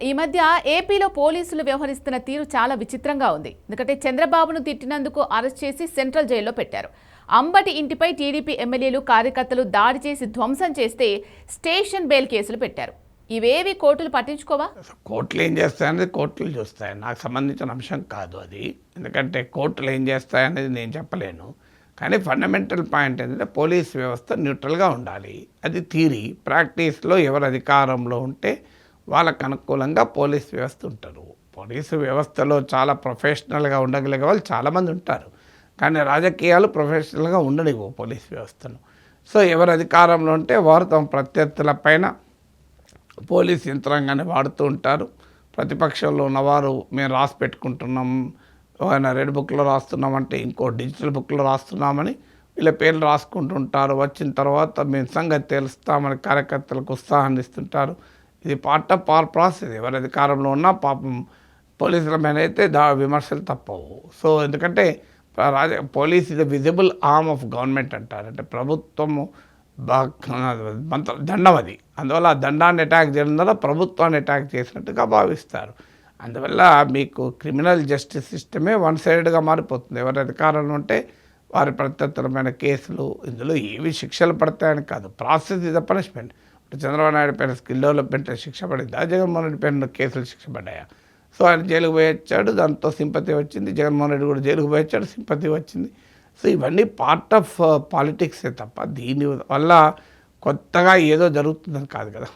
ఈ మధ్య ఏపీలో పోలీసులు వ్యవహరిస్తున్న తీరు చాలా విచిత్రంగా ఉంది. ఎందుకంటే చంద్రబాబును తిట్టినందుకు అరెస్ట్ చేసి సెంట్రల్ జైల్లో పెట్టారు. అంబటి ఇంటిపై టీడీపీ ఎమ్మెల్యేలు కార్యకర్తలు దాడి చేసి ధ్వంసం చేస్తే స్టేషన్ బెయిల్ కేసులు పెట్టారు. ఇవేవి కోర్టులు పట్టించుకోవా? కోర్టులు ఏం చేస్తాయనేది కోర్టులు చూస్తాయి. నాకు సంబంధించిన అంశం కాదు అది. ఎందుకంటే కోర్టులు ఏం చేస్తాయనేది నేను చెప్పలేను. కానీ ఫండమెంటల్ పాయింట్ ఏంటంటే పోలీస్ వ్యవస్థ న్యూట్రల్గా ఉండాలి. అది థియరీ. ప్రాక్టీస్లో ఎవరు అధికారంలో ఉంటే వాళ్ళకు అనుకూలంగా పోలీస్ వ్యవస్థ ఉంటారు. పోలీసు వ్యవస్థలో చాలా ప్రొఫెషనల్గా ఉండగలిగే వాళ్ళు చాలామంది ఉంటారు. కానీ రాజకీయాలు ప్రొఫెషనల్గా ఉండనివ్వు పోలీస్ వ్యవస్థను. సో ఎవరు అధికారంలో ఉంటే వారు తమ ప్రత్యర్థుల పైన పోలీస్ యంత్రాంగాన్ని వాడుతూ ఉంటారు. ప్రతిపక్షంలో ఉన్నవారు మేము రాసి పెట్టుకుంటున్నాం, ఏమైనా రెడ్ బుక్లో రాస్తున్నామంటే ఇంకో డిజిటల్ బుక్లో రాస్తున్నామని వీళ్ళ పేర్లు రాసుకుంటుంటారు. వచ్చిన తర్వాత మేము సంగతి తెలుస్తామని కార్యకర్తలకు ఉత్సాహాన్ని ఇస్తుంటారు. ఇది పార్ట్ ఆఫ్ ఆర్ ప్రాసెస్. ఎవరి అధికారంలో ఉన్నా పాపం పోలీసుల మీద అయితే విమర్శలు తప్పవు. సో ఎందుకంటే పోలీస్ ఇది విజిబుల్ ఆర్మ్ ఆఫ్ గవర్నమెంట్ అంటారు. అంటే ప్రభుత్వము దండం అది. అందువల్ల ఆ దండాన్ని అటాక్ చేయడం ద్వారా ప్రభుత్వాన్ని అటాక్ చేసినట్టుగా భావిస్తారు. అందువల్ల మీకు క్రిమినల్ జస్టిస్ సిస్టమే వన్ సైడెడ్గా మారిపోతుంది. ఎవరి అధికారంలో ఉంటే వారి ప్రత్యర్థులమైన కేసులు, ఇందులో ఏవి శిక్షలు పడతాయని కాదు, ప్రాసెస్ ఇస్ ద పనిష్మెంట్. ఇప్పుడు చంద్రబాబు నాయుడు పైన స్కిల్ డెవలప్మెంట్ శిక్ష పడిందా, జగన్మోహన్ రెడ్డి పైన కేసులు శిక్ష పడ్డాయా? సో ఆయన జైలుకు పోయి వచ్చాడు, దాంతో సింపతి వచ్చింది. జగన్మోహన్ రెడ్డి కూడా జైలుకు పోయి వచ్చాడు, సింపతి వచ్చింది. సో ఇవన్నీ పార్ట్ ఆఫ్ పాలిటిక్సే తప్ప దీని వల్ల కొత్తగా ఏదో జరుగుతుందని కాదు కదా.